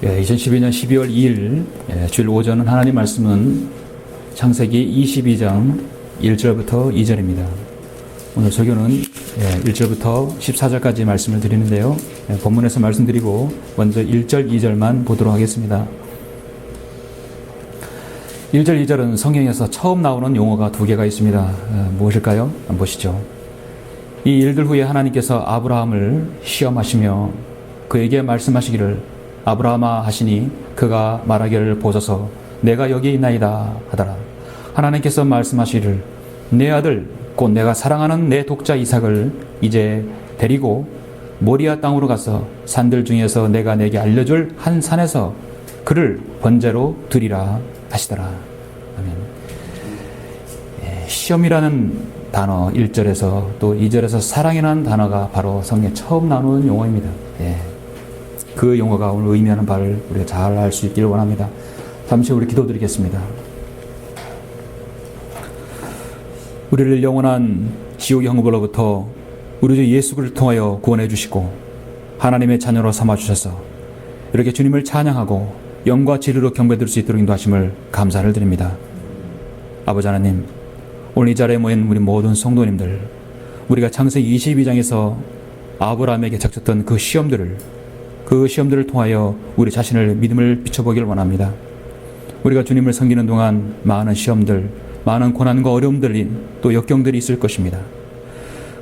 2012년 12월 2일 주일 오전 하나님 말씀은 창세기 22장 1절부터 2절입니다. 오늘 설교는 1절부터 14절까지 말씀을 드리는데요. 본문에서 말씀드리고 먼저 1절, 2절만 보도록 하겠습니다. 1절, 2절은 성경에서 처음 나오는 용어가 두 개가 있습니다. 무엇일까요? 한번 보시죠. 이 일들 후에 하나님께서 아브라함을 시험하시며 그에게 말씀하시기를 아브라함아 하시니 그가 말하기를 보소서 내가 여기 있나이다 하더라. 하나님께서 말씀하시기를 내 아들 곧 내가 사랑하는 내 독자 이삭을 이제 데리고 모리아 땅으로 가서 산들 중에서 내가 내게 알려줄 한 산에서 그를 번제로 드리라 하시더라. 아멘. 시험이라는 단어 1절에서 또 2절에서 사랑이라는 단어가 바로 성경에 처음 나오는 용어입니다. 그 용어가 오늘 의미하는 바를 우리가 잘 알 수 있기를 원합니다. 잠시 우리 기도드리겠습니다. 우리를 영원한 지옥의 형벌로부터 우리 주 예수 그리스도를 통하여 구원해 주시고 하나님의 자녀로 삼아 주셔서 이렇게 주님을 찬양하고 영과 진리로 경배드릴 수 있도록 인도하심을 감사를 드립니다. 아버지 하나님, 오늘 이 자리에 모인 우리 모든 성도님들, 우리가 창세기 22장에서 아브라함에게 닥쳤던 그 시험들을 통하여 우리 자신을 믿음을 비춰보기를 원합니다. 우리가 주님을 섬기는 동안 많은 시험들, 많은 고난과 어려움들이 또 역경들이 있을 것입니다.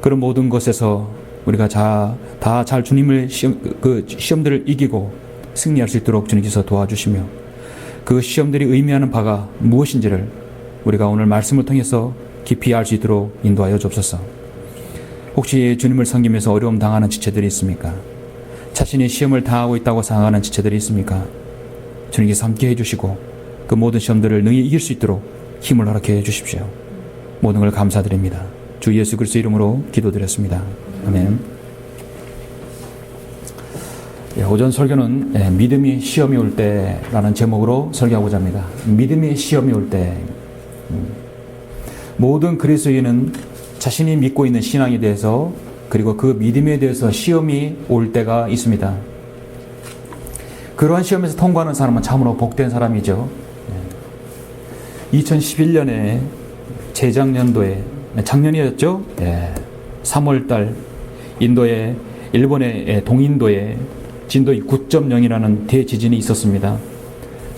그런 모든 것에서 우리가 다 잘 주님을 시험들을 이기고 승리할 수 있도록 주님께서 도와주시며 그 시험들이 의미하는 바가 무엇인지를 우리가 오늘 말씀을 통해서 깊이 알 수 있도록 인도하여 주옵소서. 혹시 주님을 섬기면서 어려움 당하는 지체들이 있습니까? 자신이 시험을 당하고 있다고 생각하는 지체들이 있습니까? 주님께서 함께 해주시고 그 모든 시험들을 능히 이길 수 있도록 힘을 허락해 주십시오. 모든 걸 감사드립니다. 주 예수 그리스도 이름으로 기도드렸습니다. 아멘. 오전 설교는 믿음이 시험이 올 때라는 제목으로 설교하고자 합니다. 믿음이 시험이 올 때. 모든 그리스도인은 자신이 믿고 있는 신앙에 대해서 그리고 그 믿음에 대해서 시험이 올 때가 있습니다. 그러한 시험에서 통과하는 사람은 참으로 복된 사람이죠. 2011년에 재작년도에 작년이었죠. 3월달 일본의 동인도에 진도 9.0이라는 대지진이 있었습니다.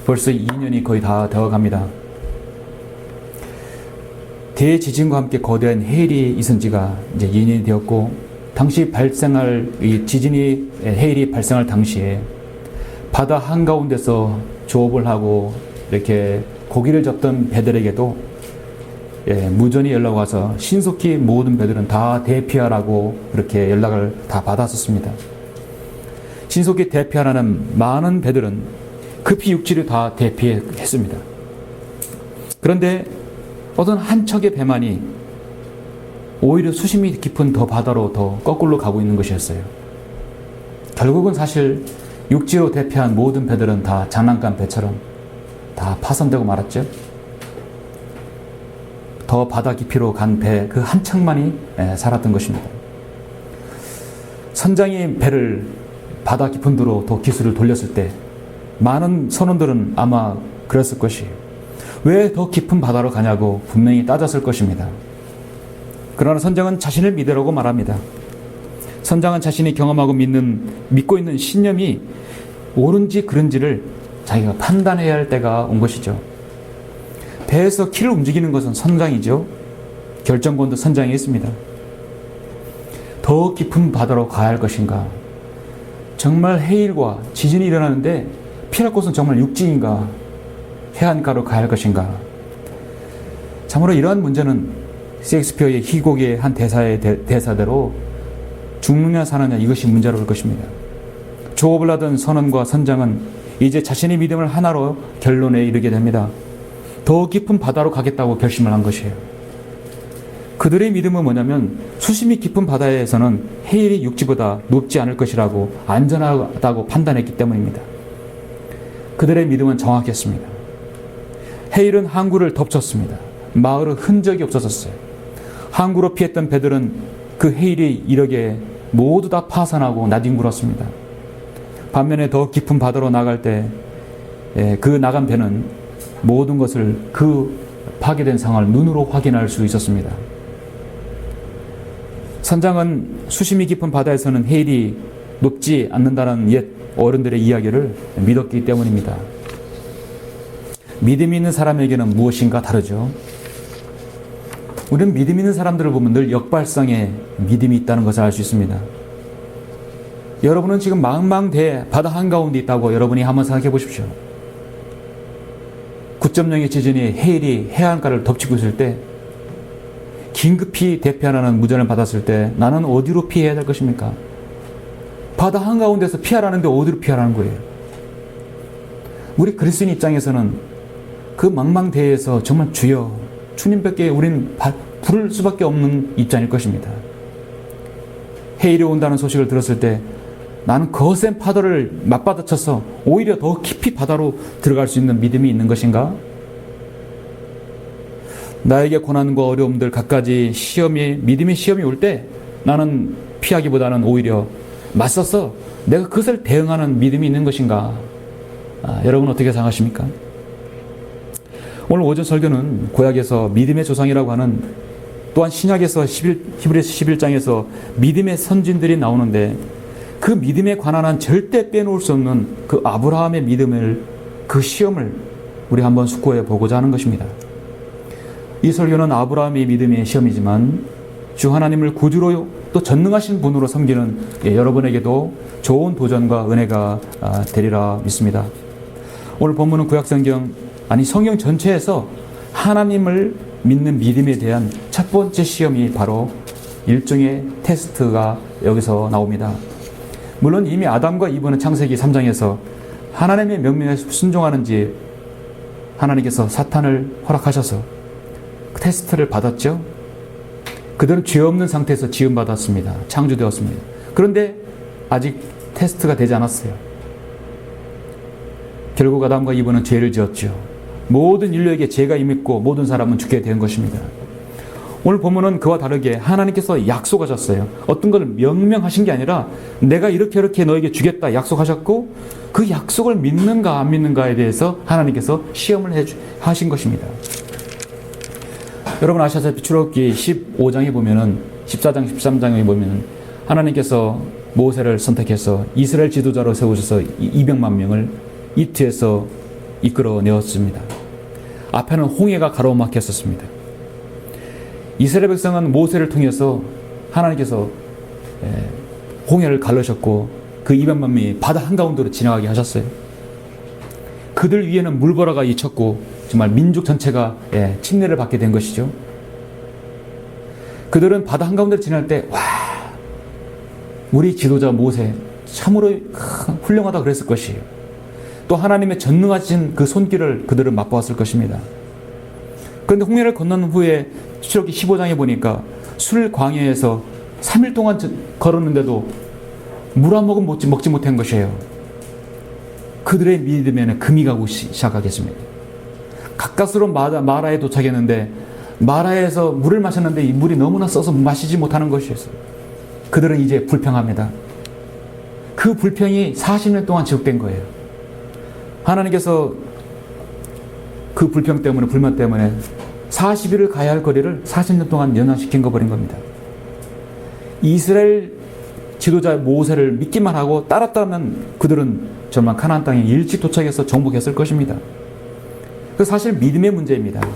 벌써 2년이 거의 다 되어갑니다. 대지진과 함께 거대한 해일이 있은 지가 이제 2년이 되었고, 당시 해일이 발생할 당시에 바다 한가운데서 조업을 하고 이렇게 고기를 잡던 배들에게도 무전이 연락 와서 신속히 모든 배들은 다 대피하라고 그렇게 연락을 다 받았었습니다. 신속히 대피하라는 많은 배들은 급히 육지를 다 대피했습니다. 그런데 어떤 한 척의 배만이 오히려 수심이 깊은 더 바다로 더 거꾸로 가고 있는 것이었어요. 결국은 사실 육지로 대피한 모든 배들은 다 장난감 배처럼 다 파손되고 말았죠. 더 바다 깊이로 간 배 그 한 척만이 살았던 것입니다. 선장이 배를 바다 깊은 데로 더 기술을 돌렸을 때 많은 선원들은 아마 그랬을 것이에요. 왜 더 깊은 바다로 가냐고 분명히 따졌을 것입니다. 그러나 선장은 자신을 믿으라고 말합니다. 선장은 자신이 경험하고 믿고 있는 신념이 옳은지 그른지를 자기가 판단해야 할 때가 온 것이죠. 배에서 키를 움직이는 것은 선장이죠. 결정권도 선장이 있습니다. 더 깊은 바다로 가야 할 것인가? 정말 해일과 지진이 일어나는데 피할 곳은 정말 육지인가? 해안가로 가야 할 것인가? 참으로 이러한 문제는 셰익스피어의 희곡의 한 대사대로 죽느냐 사느냐 이것이 문제로 올 것입니다. 조업을 하던 선원과 선장은 이제 자신의 믿음을 하나로 결론에 이르게 됩니다. 더 깊은 바다로 가겠다고 결심을 한 것이에요. 그들의 믿음은 뭐냐면 수심이 깊은 바다에서는 해일이 육지보다 높지 않을 것이라고 안전하다고 판단했기 때문입니다. 그들의 믿음은 정확했습니다. 해일은 항구를 덮쳤습니다. 마을은 흔적이 없어졌어요. 항구로 피했던 배들은 그 해일이 이력에 모두 다 파산하고 나뒹굴었습니다. 반면에 더 깊은 바다로 나갈 때 그 나간 배는 모든 것을 그 파괴된 상황을 눈으로 확인할 수 있었습니다. 선장은 수심이 깊은 바다에서는 해일이 높지 않는다는 옛 어른들의 이야기를 믿었기 때문입니다. 믿음이 있는 사람에게는 무엇인가 다르죠. 우리는 믿음 있는 사람들을 보면 늘 역발상의 믿음이 있다는 것을 알 수 있습니다. 여러분은 지금 망망대해 바다 한가운데 있다고 여러분이 한번 생각해 보십시오. 9.0의 지진이 해일이 해안가를 덮치고 있을 때, 긴급히 대피하라는 무전을 받았을 때 나는 어디로 피해야 될 것입니까? 바다 한가운데서 피하라는데 어디로 피하라는 거예요? 우리 그리스도인 입장에서는 그 망망대해에서 정말 주여 주님밖에 우린 부를 수밖에 없는 입장일 것입니다. 해일이 온다는 소식을 들었을 때 나는 거센 파도를 맞받아쳐서 오히려 더 깊이 바다로 들어갈 수 있는 믿음이 있는 것인가? 나에게 고난과 어려움들 갖가지 믿음의 시험이 올 때 나는 피하기보다는 오히려 맞서서 내가 그것을 대응하는 믿음이 있는 것인가? 여러분 어떻게 생각하십니까? 오늘 오전 설교는 구약에서 믿음의 조상이라고 하는, 또한 신약에서 히브리서 11장에서 믿음의 선진들이 나오는데, 그 믿음에 관한 한 절대 빼놓을 수 없는 그 아브라함의 믿음을, 그 시험을 우리 한번 숙고해 보고자 하는 것입니다. 이 설교는 아브라함의 믿음의 시험이지만 주 하나님을 구주로 또 전능하신 분으로 섬기는 여러분에게도 좋은 도전과 은혜가 되리라 믿습니다. 오늘 본문은 구약성경, 성경 전체에서 하나님을 믿는 믿음에 대한 첫 번째 시험이 바로 일종의 테스트가 여기서 나옵니다. 물론 이미 아담과 이브는 창세기 3장에서 하나님의 명령에 순종하는지 하나님께서 사탄을 허락하셔서 그 테스트를 받았죠. 그들은 죄 없는 상태에서 지음받았습니다. 창조되었습니다. 그런데 아직 테스트가 되지 않았어요. 결국 아담과 이브는 죄를 지었죠. 모든 인류에게 죄가 임했고 모든 사람은 죽게 된 것입니다. 오늘 본문은 그와 다르게 하나님께서 약속하셨어요. 어떤 걸 명명하신 게 아니라 내가 이렇게 너에게 주겠다 약속하셨고, 그 약속을 믿는가 안 믿는가에 대해서 하나님께서 시험을 하신 것입니다. 여러분 아시다시피 출애굽기 15장에 보면은 14장 13장에 보면은 하나님께서 모세를 선택해서 이스라엘 지도자로 세우셔서 200만 명을 이트에서 이끌어내었습니다. 앞에는 홍해가 가로막혔었습니다. 이스라엘 백성은 모세를 통해서 하나님께서 홍해를 갈르셨고 그 200만 명이 바다 한가운데로 지나가게 하셨어요. 그들 위에는 물보라가 잊혔고 정말 민족 전체가 침례를 받게 된 것이죠. 그들은 바다 한가운데로 지날 때 우리 지도자 모세 참으로 훌륭하다 그랬을 것이에요. 또 하나님의 전능하신 그 손길을 그들은 맛보았을 것입니다. 그런데 홍해를 건넌 후에 출애굽기 15장에 보니까 술 광야에서 3일 동안 걸었는데도 물 한 모금 먹지 못한 것이에요. 그들의 믿음에는 금이 가고 시작하겠습니다. 가까스로 마라에 도착했는데 마라에서 물을 마셨는데 이 물이 너무나 써서 마시지 못하는 것이었어요. 그들은 이제 불평합니다. 그 불평이 40년 동안 지속된 거예요. 하나님께서 그 불평 때문에, 불만 때문에 40일을 가야 할 거리를 40년 동안 연장시킨 거 버린 겁니다. 이스라엘 지도자 모세를 믿기만 하고 따랐다면 그들은 정말 가나안 땅에 일찍 도착해서 정복했을 것입니다. 그 사실 믿음의 문제입니다.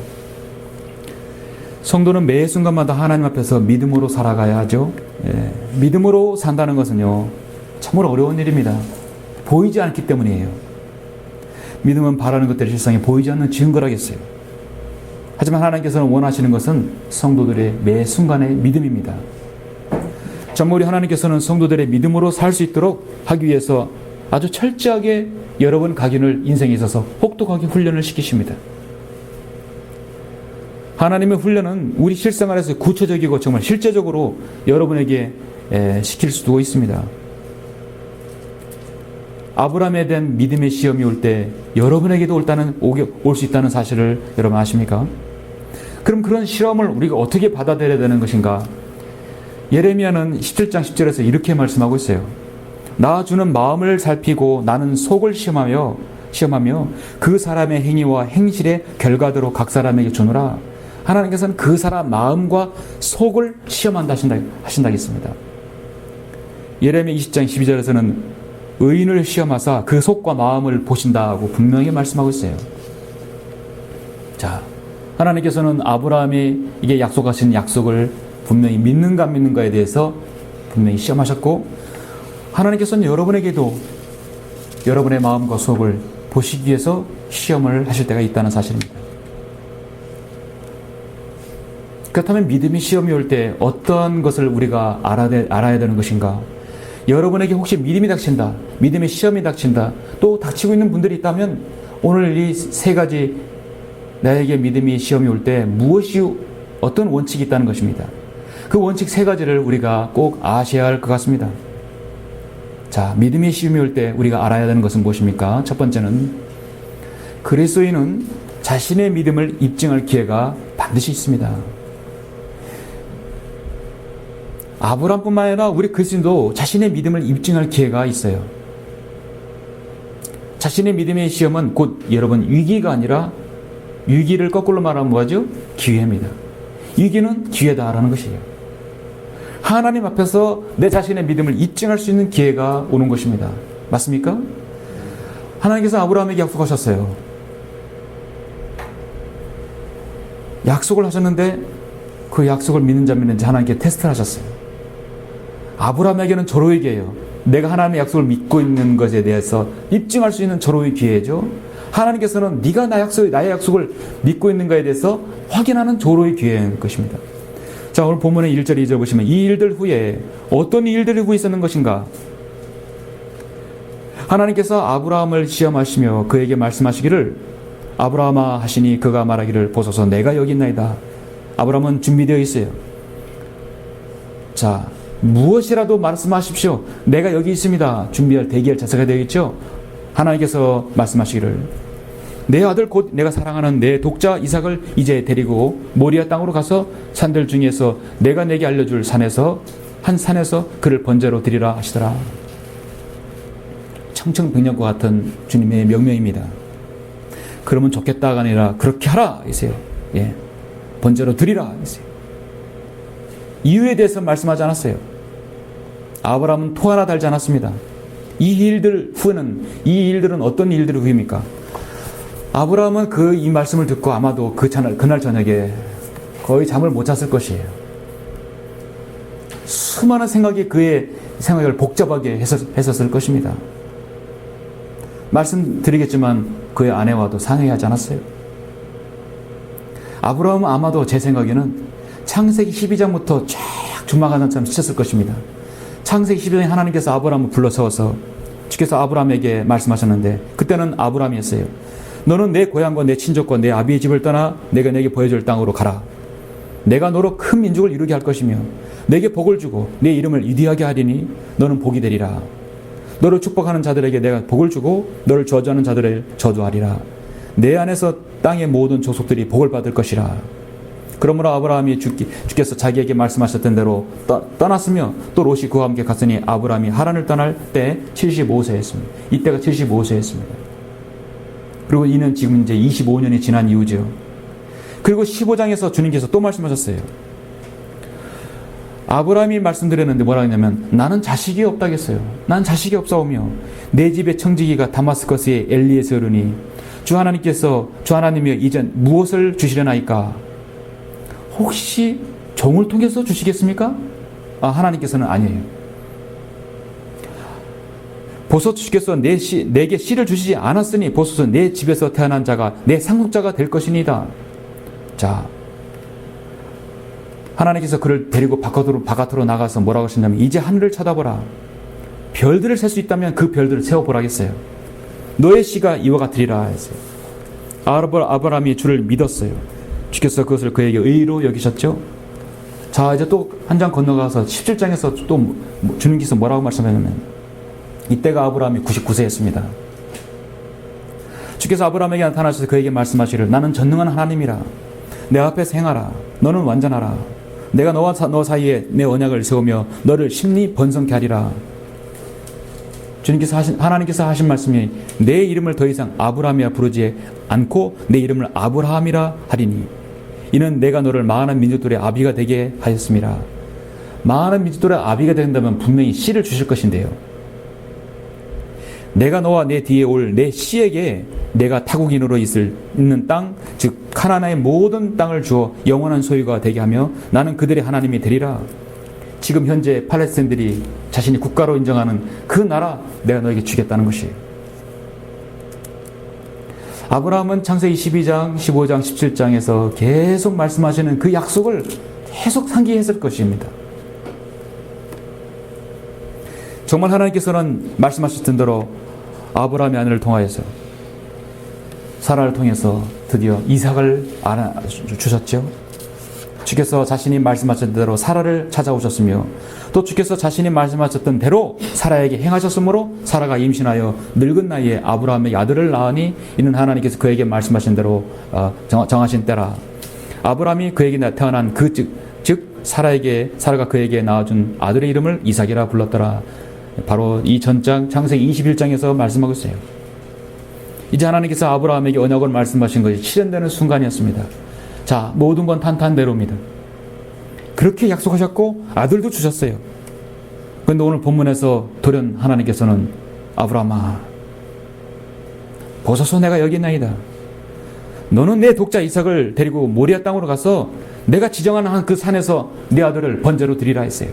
성도는 매 순간마다 하나님 앞에서 믿음으로 살아가야 하죠. 믿음으로 산다는 것은요, 참으로 어려운 일입니다. 보이지 않기 때문이에요. 믿음은 바라는 것들이 실상에 보이지 않는 증거라겠어요. 하지만 하나님께서는 원하시는 것은 성도들의 매 순간의 믿음입니다. 정말 우리 하나님께서는 성도들의 믿음으로 살 수 있도록 하기 위해서 아주 철저하게 여러 번 각인을 인생에 있어서 혹독하게 훈련을 시키십니다. 하나님의 훈련은 우리 실생활에서 구체적이고 정말 실제적으로 여러분에게 시킬 수도 있습니다. 아브라함에 대한 믿음의 시험이 올 때 여러분에게도 올 수 있다는 사실을 여러분 아십니까? 그럼 그런 실험을 우리가 어떻게 받아들여야 되는 것인가? 예레미야는 17장 10절에서 이렇게 말씀하고 있어요. 나 주는 마음을 살피고 나는 속을 시험하며 그 사람의 행위와 행실의 결과대로 각 사람에게 주노라. 하나님께서는 그 사람 마음과 속을 시험한다 하신다겠습니다. 예레미야 20장 12절에서는 의인을 시험하사 그 속과 마음을 보신다고 분명히 말씀하고 있어요. 자, 하나님께서는 아브라함이 이게 약속하신 약속을 분명히 믿는가 안 믿는가에 대해서 분명히 시험하셨고, 하나님께서는 여러분에게도 여러분의 마음과 속을 보시기 위해서 시험을 하실 때가 있다는 사실입니다. 그렇다면 믿음의 시험이 올 때 어떤 것을 우리가 알아야 되는 것인가? 여러분에게 혹시 믿음이 닥친다, 믿음의 시험이 닥친다, 또 닥치고 있는 분들이 있다면 오늘 이 세 가지 나에게 믿음의 시험이 올 때 무엇이 어떤 원칙이 있다는 것입니다. 그 원칙 세 가지를 우리가 꼭 아셔야 할 것 같습니다. 자, 믿음의 시험이 올 때 우리가 알아야 되는 것은 무엇입니까? 첫 번째는 그리스도인은 자신의 믿음을 입증할 기회가 반드시 있습니다. 아브라함뿐만 아니라 우리 그리스도인도 자신의 믿음을 입증할 기회가 있어요. 자신의 믿음의 시험은 곧 여러분 위기가 아니라, 위기를 거꾸로 말하면 뭐죠? 기회입니다. 위기는 기회다라는 것이에요. 하나님 앞에서 내 자신의 믿음을 입증할 수 있는 기회가 오는 것입니다. 맞습니까? 하나님께서 아브라함에게 약속하셨어요. 약속을 하셨는데 그 약속을 믿는지 안 믿는지 하나님께 테스트를 하셨어요. 아브라함에게는 절호의 기회예요. 내가 하나님의 약속을 믿고 있는 것에 대해서 입증할 수 있는 절호의 기회죠. 하나님께서는 네가 나의 약속을 믿고 있는가에 대해서 확인하는 절호의 기회인 것입니다. 자, 오늘 본문의 1절 2절 보시면 이 일들 후에 어떤 일들이 후에 있었는 것인가? 하나님께서 아브라함을 시험하시며 그에게 말씀하시기를 아브라함아 하시니 그가 말하기를 보소서 내가 여기 있나이다. 아브라함은 준비되어 있어요. 자, 무엇이라도 말씀하십시오. 내가 여기 있습니다. 대기할 자세가 되겠죠. 하나님께서 말씀하시기를 내 아들 곧 내가 사랑하는 내 독자 이삭을 이제 데리고 모리아 땅으로 가서 산들 중에서 내가 내게 알려줄 한 산에서 그를 번제로 드리라 하시더라. 청청백년과 같은 주님의 명령입니다. 그러면 좋겠다가 아니라 그렇게 하라 했어요. 예, 번제로 드리라 했어요. 이유에 대해서 말씀하지 않았어요. 아브라함은 토 하나 달지 않았습니다. 이 일들은 어떤 일들의 후입니까? 아브라함은 이 말씀을 듣고 아마도 그날 저녁에 거의 잠을 못 잤을 것이에요. 수많은 생각이 그의 생각을 복잡하게 했었을 것입니다. 말씀드리겠지만 그의 아내와도 상의하지 않았어요. 아브라함은 아마도 제 생각에는 창세기 12장부터 쫙 주마가나처럼 스쳤을 것입니다. 창세기 12장에 하나님께서 아브라함을 불러세워서 주께서 아브라함에게 말씀하셨는데 그때는 아브라함이었어요. 너는 내 고향과 내 친족과 내 아비의 집을 떠나 내가 내게 보여줄 땅으로 가라. 내가 너로 큰 민족을 이루게 할 것이며 내게 복을 주고 내 이름을 위대하게 하리니 너는 복이 되리라. 너를 축복하는 자들에게 내가 복을 주고 너를 저주하는 자들을 저주하리라. 내 안에서 땅의 모든 족속들이 복을 받을 것이라. 그러므로 아브라함이 주께서 자기에게 말씀하셨던 대로 떠났으며 또 롯이 그와 함께 갔으니 아브라함이 하란을 떠날 때 75세였습니다. 이때가 75세였습니다. 그리고 이는 지금 이제 25년이 지난 이후죠. 그리고 15장에서 주님께서 또 말씀하셨어요. 아브라함이 말씀드렸는데 뭐라 했냐면 나는 자식이 없다겠어요. 난 자식이 없사오며 내 집의 청지기가 다마스커스의 엘리에서르니 주 하나님이여 이젠 무엇을 주시려나이까? 혹시 종을 통해서 주시겠습니까? 하나님께서는 아니에요. 보소서 주께서 내게 씨를 주시지 않았으니 보소서 내 집에서 태어난 자가 내 상속자가 될 것이니이다. 자, 하나님께서 그를 데리고 바깥으로 나가서 뭐라고 하셨냐면 이제 하늘을 쳐다보라. 별들을 셀 수 있다면 그 별들을 세어보라겠어요. 너의 씨가 이와 같으리라 했어요. 아브라함이 주를 믿었어요. 주께서 그것을 그에게 의로 여기셨죠. 자, 이제 또 한 장 건너가서 17장에서 또 주님께서 뭐라고 말씀하냐면 이때가 아브라함이 99세였습니다. 주께서 아브라함에게 나타나셔서 그에게 말씀하시기를 나는 전능한 하나님이라. 내 앞에서 행하라. 너는 완전하라. 내가 너와 너 사이에 내 언약을 세우며 너를 심리 번성케 하리라. 하나님께서 하신 말씀이 내 이름을 더 이상 아브라함이라 부르지 않고 내 이름을 아브라함이라 하리니 이는 내가 너를 많은 민족들의 아비가 되게 하였음이라. 많은 민족들의 아비가 된다면 분명히 씨를 주실 것인데요. 내가 너와 내 뒤에 올 내 씨에게 내가 타국인으로 있는 땅, 즉 가나안의 모든 땅을 주어 영원한 소유가 되게 하며 나는 그들의 하나님이 되리라. 지금 현재 팔레스타인들이 자신이 국가로 인정하는 그 나라 내가 너에게 주겠다는 것이에요. 아브라함은 창세기 12장, 15장, 17장에서 계속 말씀하시는 그 약속을 계속 상기했을 것입니다. 정말 하나님께서는 말씀하셨던 대로 아브라함의 아내를 통하여서 사라를 통해서 드디어 이삭을 주셨죠. 주께서 자신이 말씀하셨던 대로 사라를 찾아오셨으며 또 주께서 자신이 말씀하셨던 대로 사라에게 행하셨으므로 사라가 임신하여 늙은 나이에 아브라함의 아들을 낳으니 이는 하나님께서 그에게 말씀하신 대로 정하신 때라. 아브라함이 그에게 태어난 즉 사라가 그에게 낳아준 아들의 이름을 이삭이라 불렀더라. 바로 이 전장 창세기 21장에서 말씀하고 있어요. 이제 하나님께서 아브라함에게 언약을 말씀하신 것이 실현되는 순간이었습니다. 자, 모든 건 탄탄대로입니다. 그렇게 약속하셨고 아들도 주셨어요. 그런데 오늘 본문에서 돌연 하나님께서는 아브라함아, 보소서 내가 여기 있나이다. 너는 내 독자 이삭을 데리고 모리아 땅으로 가서 내가 지정하는 그 산에서 네 아들을 번제로 드리라 했어요.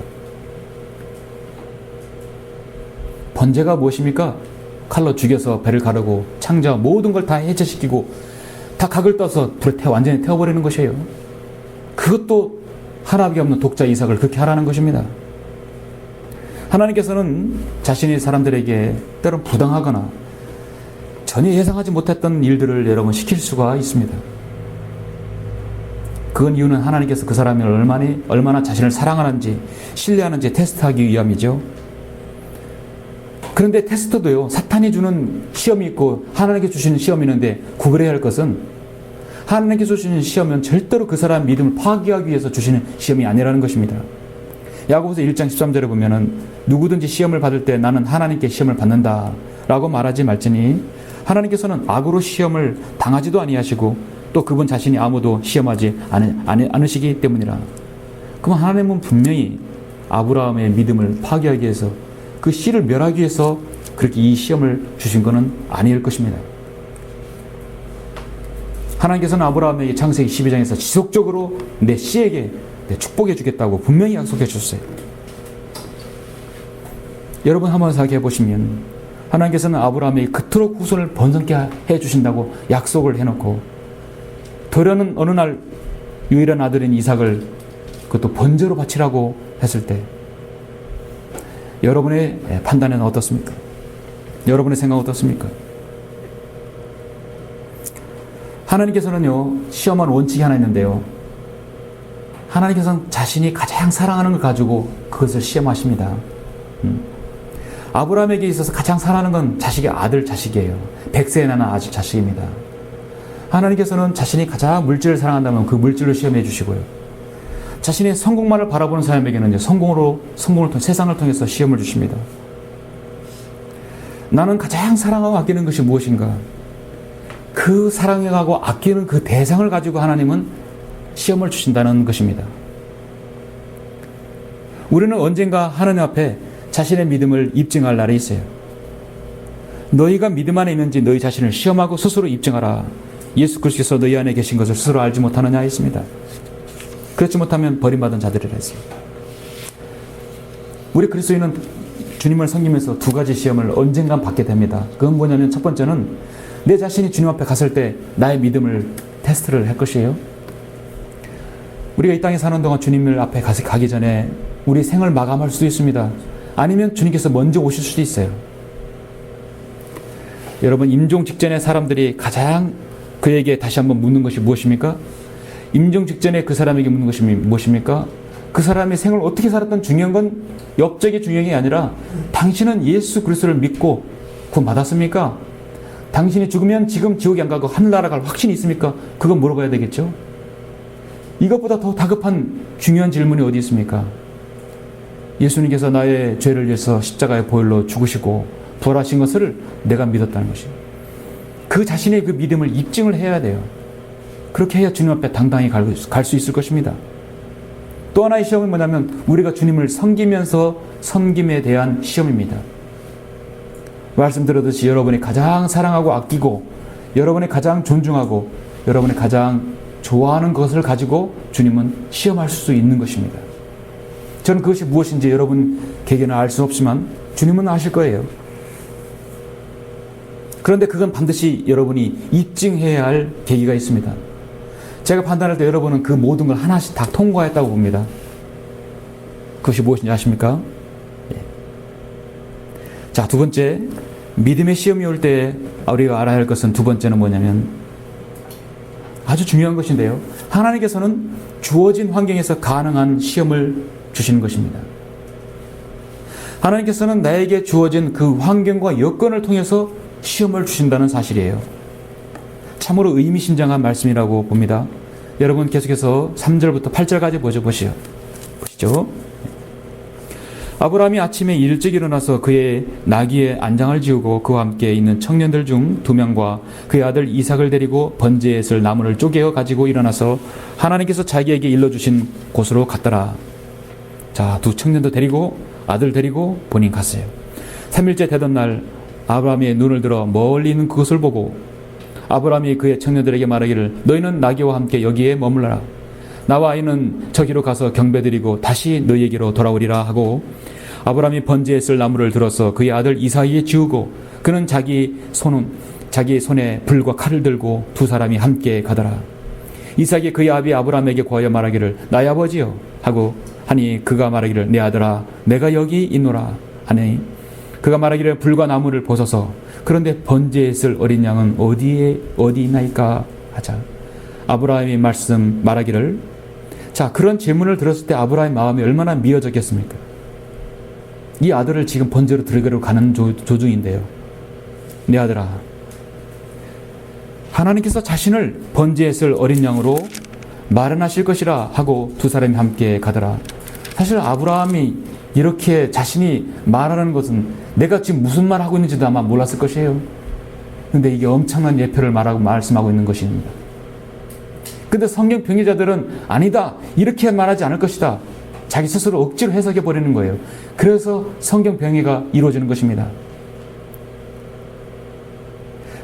번제가 무엇입니까? 칼로 죽여서 배를 가르고 창자와 모든 걸 다 해체시키고 다 각을 떠서 불에 완전히 태워버리는 것이에요. 그것도 하나밖에 없는 독자 이삭을 그렇게 하라는 것입니다. 하나님께서는 자신의 사람들에게 때론 부당하거나 전혀 예상하지 못했던 일들을 여러분 시킬 수가 있습니다. 그건 이유는 하나님께서 그 사람이 얼마나 자신을 사랑하는지 신뢰하는지 테스트하기 위함이죠. 그런데 테스트도요, 사탄이 주는 시험이 있고 하나님께 주시는 시험이 있는데 구별해야 할 것은 하나님께서 주시는 시험은 절대로 그 사람의 믿음을 파괴하기 위해서 주시는 시험이 아니라는 것입니다. 야고보서 1장 13절에 보면은 누구든지 시험을 받을 때 나는 하나님께 시험을 받는다 라고 말하지 말지니 하나님께서는 악으로 시험을 당하지도 아니하시고 또 그분 자신이 아무도 시험하지 않으시기 때문이라. 그럼 하나님은 분명히 아브라함의 믿음을 파괴하기 위해서 그 씨를 멸하기 위해서 그렇게 이 시험을 주신 것은 아닐 것입니다. 하나님께서는 아브라함에게 창세기 12장에서 지속적으로 내 씨에게 축복해 주겠다고 분명히 약속해 주셨어요. 여러분 한번 생각해 보시면 하나님께서는 아브라함에게 그토록 후손을 번성케 해 주신다고 약속을 해놓고 도련은 어느 날 유일한 아들인 이삭을 그것도 번제로 바치라고 했을 때 여러분의 판단은 어떻습니까? 여러분의 생각은 어떻습니까? 하나님께서는요, 시험한 원칙이 하나 있는데요. 하나님께서는 자신이 가장 사랑하는 걸 가지고 그것을 시험하십니다. 아브라함에게 있어서 가장 사랑하는 건 자식의 아들 자식이에요. 100세에 나는 아들 자식입니다. 하나님께서는 자신이 가장 물질을 사랑한다면 그 물질을 시험해 주시고요. 자신의 성공만을 바라보는 사람에게는 성공을 통해 세상을 통해서 시험을 주십니다. 나는 가장 사랑하고 아끼는 것이 무엇인가? 그 사랑하고 아끼는 그 대상을 가지고 하나님은 시험을 주신다는 것입니다. 우리는 언젠가 하나님 앞에 자신의 믿음을 입증할 날이 있어요. 너희가 믿음 안에 있는지 너희 자신을 시험하고 스스로 입증하라. 예수 그리스도께서 너희 안에 계신 것을 스스로 알지 못하느냐 했습니다. 그렇지 못하면 버림받은 자들이라 했습니다. 우리 그리스도인은 주님을 섬기면서 두 가지 시험을 언젠간 받게 됩니다. 그건 뭐냐면 첫 번째는 내 자신이 주님 앞에 갔을 때 나의 믿음을 테스트를 할 것이에요. 우리가 이 땅에 사는 동안 주님 앞에 가기 전에 우리 생을 마감할 수도 있습니다. 아니면 주님께서 먼저 오실 수도 있어요. 여러분, 임종 직전에 사람들이 가장 그에게 다시 한번 묻는 것이 무엇입니까? 임종 직전에 그 사람에게 묻는 것이 무엇입니까? 그 사람의 생을 어떻게 살았던 중요한 건 업적이 중요한 게 아니라 당신은 예수 그리스도를 믿고 구원받았습니까? 당신이 죽으면 지금 지옥에 안 가고 하늘나라 갈 확신이 있습니까? 그거 물어봐야 되겠죠? 이것보다 더 다급한 중요한 질문이 어디 있습니까? 예수님께서 나의 죄를 위해서 십자가의 보혈로 죽으시고 부활하신 것을 내가 믿었다는 것이에요. 그 자신의 그 믿음을 입증을 해야 돼요. 그렇게 해야 주님 앞에 당당히 갈 수 있을 것입니다. 또 하나의 시험은 뭐냐면 우리가 주님을 섬기면서 섬김에 대한 시험입니다. 말씀드렸듯이 여러분이 가장 사랑하고 아끼고 여러분이 가장 존중하고 여러분이 가장 좋아하는 것을 가지고 주님은 시험할 수 있는 것입니다. 저는 그것이 무엇인지 여러분 개개는 알 수 없지만 주님은 아실 거예요. 그런데 그건 반드시 여러분이 입증해야 할 계기가 있습니다. 제가 판단할 때 여러분은 그 모든 걸 하나씩 다 통과했다고 봅니다. 그것이 무엇인지 아십니까? 자, 두 번째, 믿음의 시험이 올 때 우리가 알아야 할 것은 두 번째는 뭐냐면 아주 중요한 것인데요. 하나님께서는 주어진 환경에서 가능한 시험을 주시는 것입니다. 하나님께서는 나에게 주어진 그 환경과 여건을 통해서 시험을 주신다는 사실이에요. 참으로 의미심장한 말씀이라고 봅니다. 여러분 계속해서 3절부터 8절까지 보시죠. 아브라함이 아침에 일찍 일어나서 그의 나귀의 안장을 지우고 그와 함께 있는 청년들 중 2명과 그의 아들 이삭을 데리고 번제에 쓸 나무를 쪼개어 가지고 일어나서 하나님께서 자기에게 일러주신 곳으로 갔더라. 자, 두 청년도 데리고 아들 데리고 본인 갔어요. 3일째 되던 날 아브라함이 눈을 들어 멀리 있는 그것을 보고 아브라함이 그의 청년들에게 말하기를 너희는 나귀와 함께 여기에 머물러라. 나와 아이는 저기로 가서 경배드리고 다시 너희에게로 돌아오리라 하고 아브라함이 번제에 쓸 나무를 들어서 그의 아들 이삭에게 지우고 그는 자기 손에 불과 칼을 들고 두 사람이 함께 가더라. 이삭이 그의 아비 아브라함에게 구하여 말하기를 나의 아버지여 하고 하니 그가 말하기를 내 아들아 내가 여기 있노라 하니 그가 말하기를 불과 나무를 벗어서 그런데 번제에 쓸 어린 양은 어디 있나이까 하자. 아브라함이 말하기를 자, 그런 질문을 들었을 때 아브라함의 마음이 얼마나 미어졌겠습니까? 이 아들을 지금 번제로 들으러 가는 도중인데요. 내 아들아, 하나님께서 자신을 번제에 쓸 어린 양으로 마련하실 것이라 하고 두 사람이 함께 가더라. 사실 아브라함이 이렇게 자신이 말하는 것은 내가 지금 무슨 말 하고 있는지도 아마 몰랐을 것이에요. 근데 이게 엄청난 예표를 말씀하고 있는 것입니다. 근데 성경 병기자들은 아니다, 이렇게 말하지 않을 것이다. 자기 스스로 억지로 해석해 버리는 거예요. 그래서 성경 병해가 이루어지는 것입니다.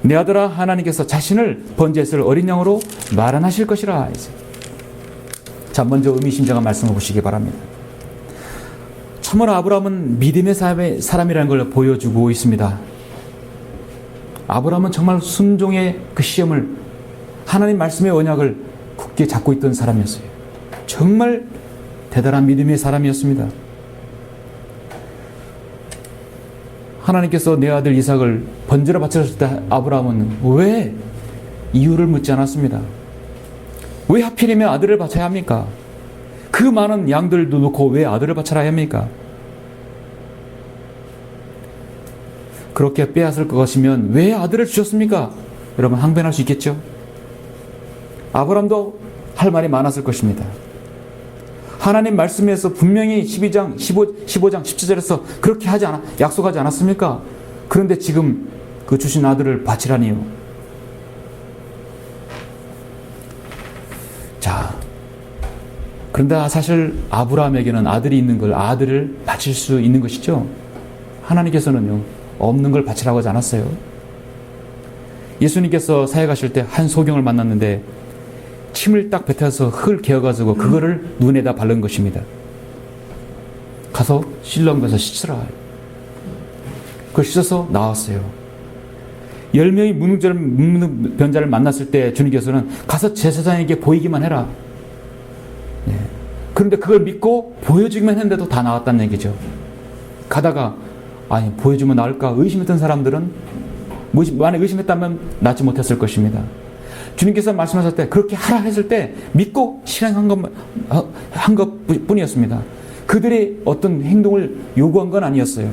내 아들아, 하나님께서 자신을 번제에 쓸 어린 양으로 마련하실 것이라. 자, 먼저 의미심장한 말씀을 보시기 바랍니다. 참으로 아브라함은 믿음의 사람이라는 걸 보여주고 있습니다. 아브라함은 정말 순종의 그 시험을, 하나님 말씀의 언약을 굳게 잡고 있던 사람이었어요. 정말 대단한 믿음의 사람이었습니다. 하나님께서 내 아들 이삭을 번제로 바쳤을 때 아브라함은 왜 이유를 묻지 않았습니다. 왜 하필이면 아들을 바쳐야 합니까? 그 많은 양들도 놓고 왜 아들을 바쳐야 합니까? 그렇게 빼앗을 것이면 왜 아들을 주셨습니까? 여러분 항변할 수 있겠죠? 아브라함도 할 말이 많았을 것입니다. 하나님 말씀에서 분명히 15장 17절에서 그렇게 약속하지 않았습니까? 그런데 지금 그 주신 아들을 바치라니요. 자, 그런데 사실 아브라함에게는 아들이 있는 걸 아들을 바칠 수 있는 것이죠. 하나님께서는요, 없는 걸 바치라고 하지 않았어요. 예수님께서 사역하실 때 한 소경을 만났는데 침을 딱 뱉어서 흙을 개어가지고 그거를 눈에다 바른 것입니다. 가서 실로암에서 씻으라. 그걸 씻어서 나왔어요. 10명의 문둥병자를 만났을 때 주님께서는 가서 제사장에게 보이기만 해라. 네. 그런데 그걸 믿고 보여주기만 했는데도 다 나왔다는 얘기죠. 가다가 아니 보여주면 나을까 의심했던 사람들은 만약 의심했다면 낫지 못했을 것입니다. 주님께서 말씀하실 때 그렇게 하라 했을 때 믿고 실행한 것뿐이었습니다. 그들이 어떤 행동을 요구한 건 아니었어요.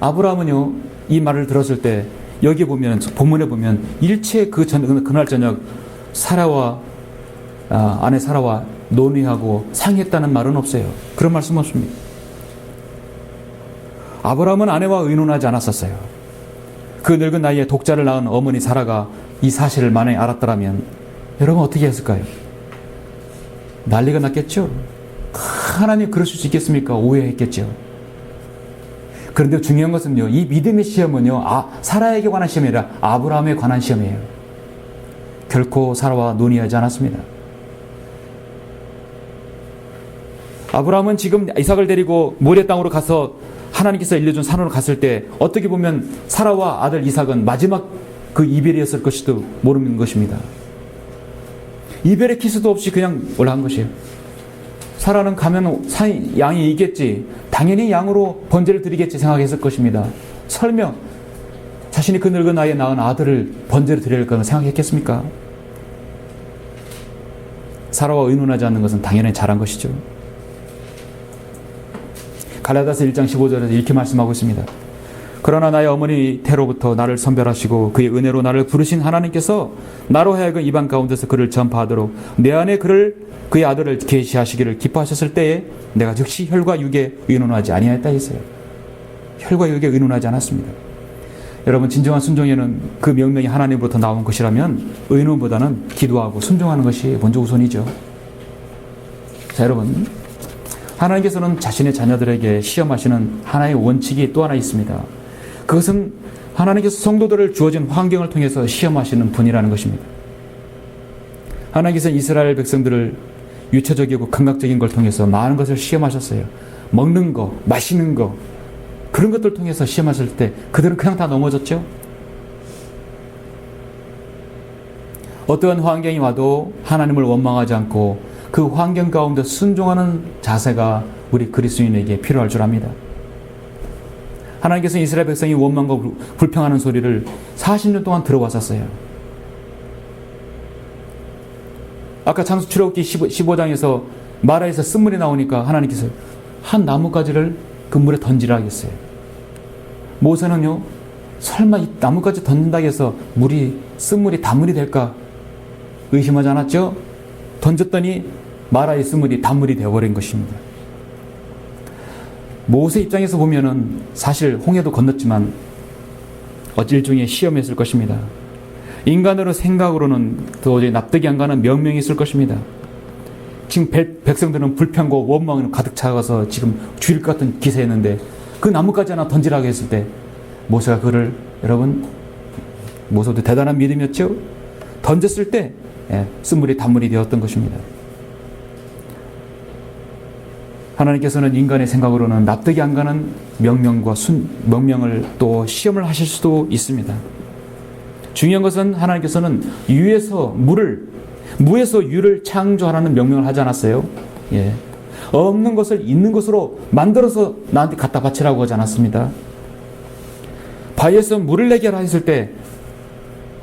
아브라함은요, 이 말을 들었을 때 여기 보면 본문에 보면 일체 그날 저녁 아내 사라와 논의하고 상의했다는 말은 없어요. 그런 말씀 없습니다. 아브라함은 아내와 의논하지 않았었어요. 그 늙은 나이에 독자를 낳은 어머니 사라가 이 사실을 만약에 알았더라면 여러분 어떻게 했을까요? 난리가 났겠죠. 하나님 그러실 수 있겠습니까? 오해했겠죠. 그런데 중요한 것은요, 이 믿음의 시험은요, 사라에게 관한 시험이 아니라 아브라함에 관한 시험이에요. 결코 사라와 논의하지 않았습니다. 아브라함은 지금 이삭을 데리고 모리아 땅으로 가서 하나님께서 일러준 산으로 갔을 때 어떻게 보면 사라와 아들 이삭은 마지막 그 이별이었을 것이도 모르는 것입니다. 이별의 키스도 없이 그냥 올라간 것이에요. 사라는 가면 양이 있겠지, 당연히 양으로 번제를 드리겠지 생각했을 것입니다. 설령 자신이 그 늙은 나이에 낳은 아들을 번제를 드려야 할 거는 생각했겠습니까? 사라와 의논하지 않는 것은 당연히 잘한 것이죠. 갈라디아서 1장 15절에서 이렇게 말씀하고 있습니다. 그러나 나의 어머니 태로부터 나를 선별하시고 그의 은혜로 나를 부르신 하나님께서 나로 하여금 이방 가운데서 그를 전파하도록 내 안에 그의 아들을 계시하시기를 기뻐하셨을 때에 내가 즉시 혈과 육에 의논하지 아니하였다 했어요. 혈과 육에 의논하지 않았습니다. 여러분, 진정한 순종에는 그 명령이 하나님으로부터 나온 것이라면 의논보다는 기도하고 순종하는 것이 먼저 우선이죠. 자, 여러분, 하나님께서는 자신의 자녀들에게 시험하시는 하나의 원칙이 또 하나 있습니다. 그것은 하나님께서 성도들을 주어진 환경을 통해서 시험하시는 분이라는 것입니다. 하나님께서 이스라엘 백성들을 유체적이고 감각적인 걸 통해서 많은 것을 시험하셨어요. 먹는 거, 마시는 거, 그런 것들 통해서 시험하실 때 그들은 그냥 다 넘어졌죠. 어떠한 환경이 와도 하나님을 원망하지 않고 그 환경 가운데 순종하는 자세가 우리 그리스도인에게 필요할 줄 압니다. 하나님께서 이스라엘 백성이 원망과 불평하는 소리를 40년 동안 들어왔었어요. 아까 창세 출애굽기 15장에서 마라에서 쓴물이 나오니까 하나님께서 한 나뭇가지를 그 물에 던지라 했어요. 모세는요, 설마 이 나뭇가지 던진다고 해서 쓴물이 단물이 될까 의심하지 않았죠? 던졌더니 마라의 쓴물이 단물이 되어버린 것입니다. 모세 입장에서 보면은 사실 홍해도 건넜지만 일종의 시험이었을 것입니다. 인간으로 생각으로는 도저히 납득이 안 가는 명령이 있을 것입니다. 지금 백성들은 불평과 원망으로 가득 차가서 지금 죽일 것 같은 기세였는데 그 나뭇가지 하나 던지라고 했을 때 모세가 그를, 여러분, 모세도 대단한 믿음이었죠? 던졌을 때 쓴물이 단물이 되었던 것입니다. 하나님께서는 인간의 생각으로는 납득이 안 가는 명령을 또 시험을 하실 수도 있습니다. 중요한 것은 하나님께서는 무에서 유를 창조하라는 명령을 하지 않았어요. 예. 없는 것을 있는 것으로 만들어서 나한테 갖다 바치라고 하지 않았습니다. 바위에서 물을 내게 하라 했을 때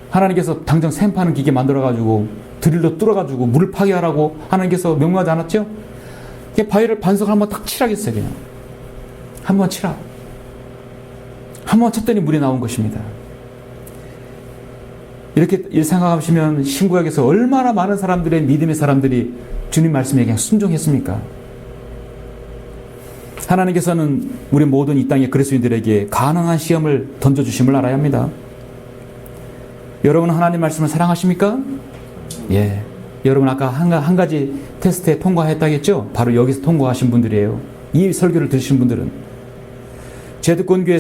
하나님께서 당장 샘파는 기계 만들어가지고 드릴로 뚫어가지고 물을 파게 하라고 하나님께서 명령하지 않았죠? 바위를 반석을 한번 딱 치라겠어요. 그냥 한번 치라. 한번 쳤더니 물이 나온 것입니다. 이렇게 생각하시면 신구약에서 얼마나 많은 사람들의 믿음의 사람들이 주님 말씀에 그냥 순종했습니까? 하나님께서는 우리 모든 이 땅의 그리스도인들에게 가능한 시험을 던져주심을 알아야 합니다. 여러분, 하나님 말씀을 사랑하십니까? 예. 여러분, 아까 한 가지 테스트에 통과했다겠죠? 바로 여기서 통과하신 분들이에요. 이 설교를 들으신 분들은. 제득권교회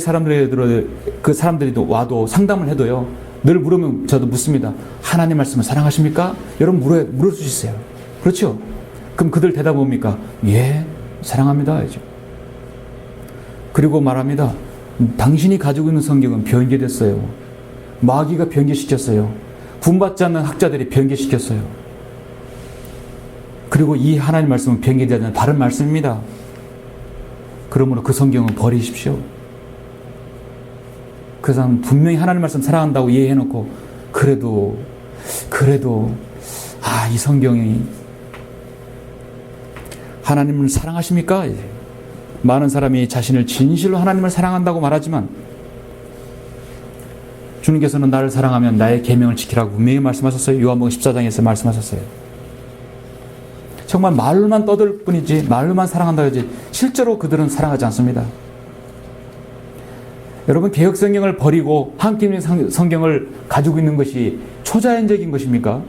그 사람들이 와도 상담을 해도요, 늘 물으면 저도 묻습니다. 하나님 말씀을 사랑하십니까? 여러분 물을 수 있어요. 그렇죠? 그럼 그들 대답 뭡니까? 예, 사랑합니다. 그리고 말합니다. 당신이 가지고 있는 성경은 변개됐어요. 마귀가 변개시켰어요. 분받지 않는 학자들이 변개시켰어요. 그리고 이 하나님 말씀은 변개되지 않는 다른 말씀입니다. 그러므로 그 성경은 버리십시오. 그 사람 분명히 하나님 말씀 사랑한다고 이해해놓고 그래도 이 성경이 하나님을 사랑하십니까? 많은 사람이 자신을 진실로 하나님을 사랑한다고 말하지만 주님께서는 나를 사랑하면 나의 계명을 지키라고 분명히 말씀하셨어요. 요한복음 14장에서 말씀하셨어요. 정말 말로만 떠들 뿐이지 말로만 사랑한다고 하지 실제로 그들은 사랑하지 않습니다. 여러분, 개혁 성경을 버리고 한국인 성경을 가지고 있는 것이 초자연적인 것입니까?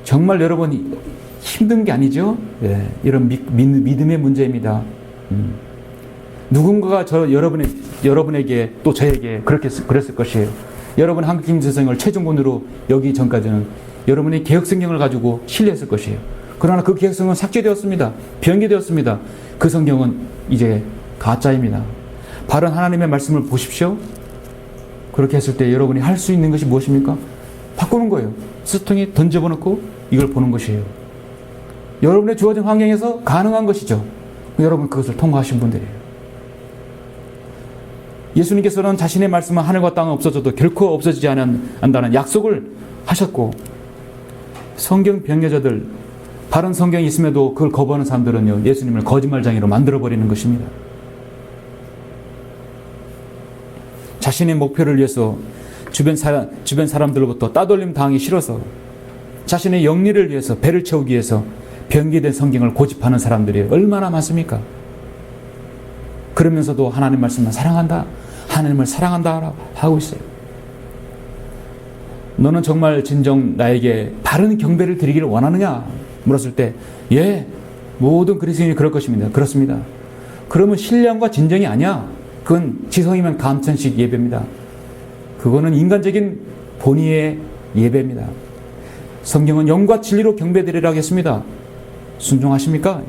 정말 여러분 힘든 게 아니죠? 예, 이런 믿음의 문제입니다. 누군가가 여러분에게 또 저에게 그랬을 것이에요. 여러분 한국인 성경을 최종본으로 여기 전까지는 여러분이 개혁 성경을 가지고 신뢰했을 것이에요. 그러나 그 개혁 성경은 삭제되었습니다. 변개되었습니다. 그 성경은 이제 가짜입니다. 바른 하나님의 말씀을 보십시오. 그렇게 했을 때 여러분이 할 수 있는 것이 무엇입니까? 바꾸는 거예요. 수통에 던져보놓고 이걸 보는 것이에요. 여러분의 주어진 환경에서 가능한 것이죠. 여러분 그것을 통과하신 분들이에요. 예수님께서는 자신의 말씀은 하늘과 땅은 없어져도 결코 없어지지 않는다는 약속을 하셨고, 성경 변개자들, 바른 성경이 있음에도 그걸 거부하는 사람들은요, 예수님을 거짓말장애로 만들어버리는 것입니다. 자신의 목표를 위해서 주변 사람들로부터 따돌림 당하기 싫어서, 자신의 영리를 위해서, 배를 채우기 위해서 변개된 성경을 고집하는 사람들이 얼마나 많습니까? 그러면서도 하나님 말씀만 사랑한다, 하나님을 사랑한다 하고 있어요. 너는 정말 진정 나에게 바른 경배를 드리기를 원하느냐? 물었을 때, 예, 모든 그리스도인이 그럴 것입니다. 그렇습니다. 그러면 신령과 진정이 아니야. 그건 지성이면 감천식 예배입니다. 그거는 인간적인 본의의 예배입니다. 성경은 영과 진리로 경배드리라고 했습니다. 순종하십니까?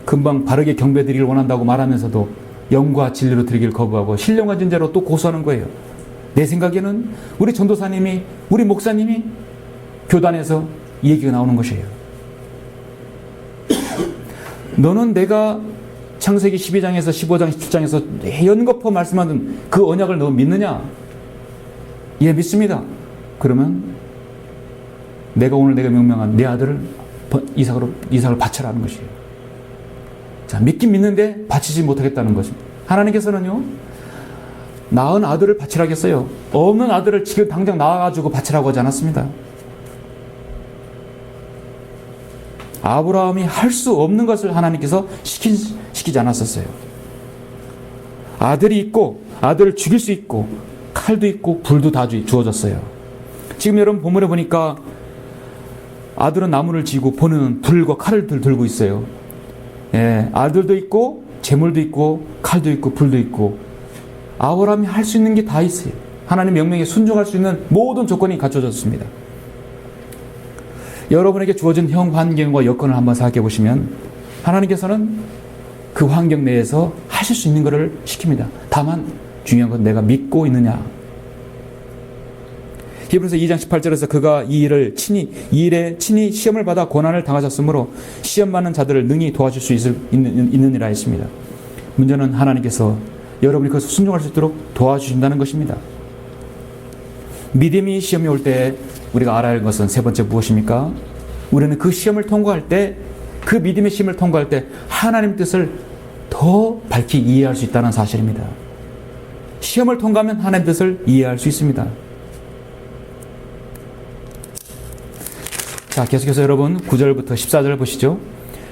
금방 바르게 경배드리기를 원한다고 말하면서도 영과 진리로 드리기를 거부하고 신령과 진죄로 또 고소하는 거예요. 내 생각에는 우리 전도사님이, 우리 목사님이 교단에서 이 얘기가 나오는 것이에요. 너는 내가 창세기 12장에서 15장, 17장에서 연거푸 말씀하는 그 언약을 너 믿느냐? 예, 믿습니다. 그러면 내가 명명한 내 아들을 이삭을 바쳐라는 것이에요. 자, 믿긴 믿는데 바치지 못하겠다는 것입니다. 하나님께서는요, 낳은 아들을 바치라고 했어요. 없는 아들을 지금 당장 낳아가지고 바치라고 하지 않았습니다. 아브라함이 할 수 없는 것을 하나님께서 시키지 않았었어요. 아들이 있고, 아들을 죽일 수 있고, 칼도 있고, 불도 다 주어졌어요. 지금 여러분 본문에 보니까 아들은 나무를 지고 본인은 불과 칼을 들고 있어요. 예, 아들도 있고, 재물도 있고, 칼도 있고, 불도 있고, 아브라함이 할 수 있는 게 다 있어요. 하나님 명령에 순종할 수 있는 모든 조건이 갖춰졌습니다. 여러분에게 주어진 형 환경과 여건을 한번 생각해 보시면 하나님께서는 그 환경 내에서 하실 수 있는 것을 시킵니다. 다만 중요한 건 내가 믿고 있느냐. 히브리서 2장 18절에서 그가 이 일에 친히 시험을 받아 고난을 당하셨으므로 시험 받는 자들을 능히 도와줄 수 있느니라 했습니다. 문제는 하나님께서 여러분이 그것을 순종할 수 있도록 도와주신다는 것입니다. 믿음이 시험이 올 때 우리가 알아야 할 것은 세 번째 무엇입니까? 우리는 그 시험을 통과할 때, 그 믿음의 시험을 통과할 때 하나님 뜻을 더 밝히 이해할 수 있다는 사실입니다. 시험을 통과하면 하나님 뜻을 이해할 수 있습니다. 자, 계속해서 여러분 9절부터 14절 보시죠.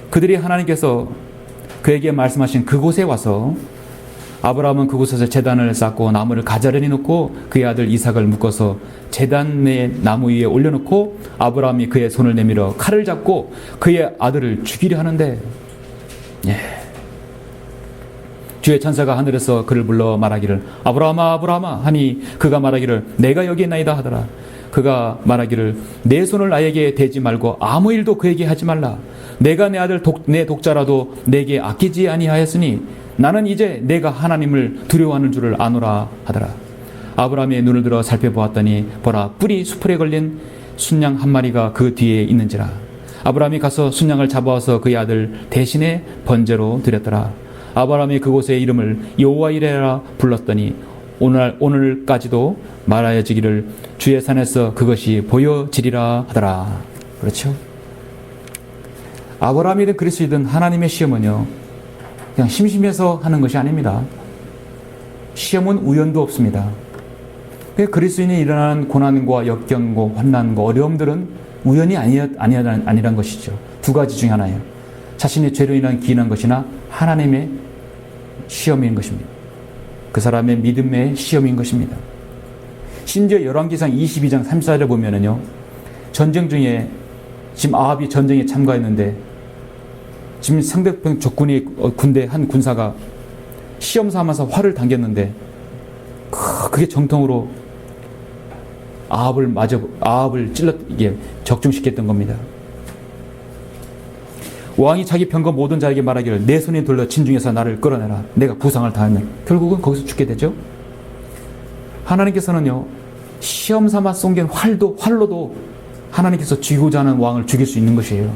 그들이 하나님께서 그에게 말씀하신 그곳에 와서 아브라함은 그곳에서 제단을 쌓고 나무를 가자련히 놓고 그의 아들 이삭을 묶어서 제단 내 나무 위에 올려놓고 아브라함이 그의 손을 내밀어 칼을 잡고 그의 아들을 죽이려 하는데, 예. 주의 천사가 하늘에서 그를 불러 말하기를 아브라함아 아브라함아 하니 그가 말하기를 내가 여기 있나이다 하더라. 그가 말하기를 내 손을 나에게 대지 말고 아무 일도 그에게 하지 말라. 내가 내 아들 내 독자라도 내게 아끼지 아니하였으니 나는 이제 내가 하나님을 두려워하는 줄을 아노라 하더라. 아브라함의 눈을 들어 살펴보았더니 보라, 뿔이 수풀에 걸린 순양 한 마리가 그 뒤에 있는지라. 아브라함이 가서 순양을 잡아와서 그의 아들 대신에 번제로 드렸더라. 아브라함이 그곳의 이름을 여호와이레라 불렀더니 오늘까지도 말하여지기를 주의 산에서 그것이 보여지리라 하더라. 그렇죠? 아브라함이든 그리스도이든 하나님의 시험은요, 그냥 심심해서 하는 것이 아닙니다. 시험은 우연도 없습니다. 그리스도인이 일어나는 고난과 역경과 환난과 어려움들은 우연이 아니란 것이죠. 두 가지 중에 하나예요. 자신의 죄로 인한 기인한 것이나 하나님의 시험인 것입니다. 그 사람의 믿음의 시험인 것입니다. 심지어 열왕기상 22장 34절에 보면은요, 전쟁 중에 지금 아합이 전쟁에 참가했는데 지금 상대편 적군이 군대 한 군사가 시험 삼아서 활을 당겼는데 그게 정통으로 아합을 이게 적중시켰던 겁니다. 왕이 자기 병거 모든 자에게 말하기를 내 손에 들려 진중에서 나를 끌어내라. 내가 부상을 당하면 결국은 거기서 죽게 되죠. 하나님께서는요, 시험 삼아 쏜 활로도 하나님께서 죽이고자 하는 왕을 죽일 수 있는 것이에요.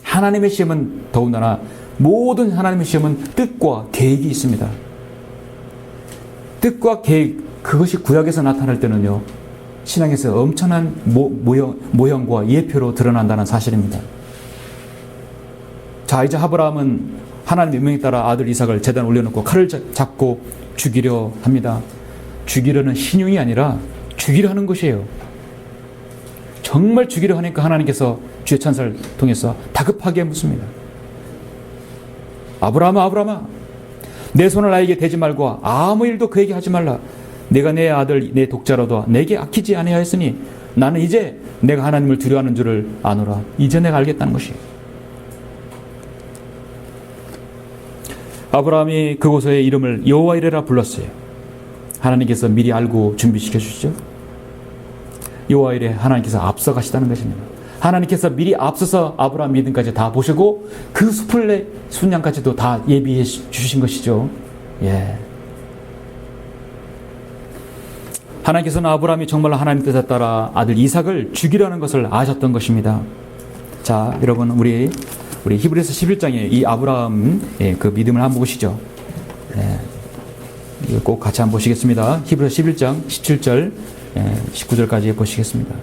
하나님의 시험은 더군다나 모든 하나님의 시험은 뜻과 계획이 있습니다. 뜻과 계획, 그것이 구약에서 나타날 때는요, 신약에서 엄청난 모형과 예표로 드러난다는 사실입니다. 자, 이제 아브라함은 하나님의 명령에 따라 아들 이삭을 제단에 올려놓고 칼을 잡고 죽이려 합니다. 죽이려는 신용이 아니라 죽이려 하는 것이에요. 정말 죽이려 하니까 하나님께서 주의 천사를 통해서 다급하게 묻습니다. 아브라함아, 내 손을 나에게 대지 말고 아무 일도 그에게 하지 말라. 내가 내 아들 내 독자로도 내게 아끼지 아니하였으니 나는 이제 내가 하나님을 두려워하는 줄을 아노라. 이제 내가 알겠다는 것이에요. 아브라함이 그곳의 이름을 여호와 이레라 불렀어요. 하나님께서 미리 알고 준비시켜 주시죠. 여호와 이레, 하나님께서 앞서 가시다는 것입니다. 하나님께서 미리 앞서서 아브라함 믿음까지 다 보시고 그 수풀의 순양까지도 다 예비해 주신 것이죠. 예. 하나님께서는 아브라함이 정말로 하나님 뜻에 따라 아들 이삭을 죽이려는 것을 아셨던 것입니다. 자, 여러분, 우리 히브리서 11장에 이 아브라함의 그 믿음을 한번 보시죠. 예. 이거 꼭 같이 한번 보시겠습니다. 히브리서 11장 17절 19절까지 보시겠습니다.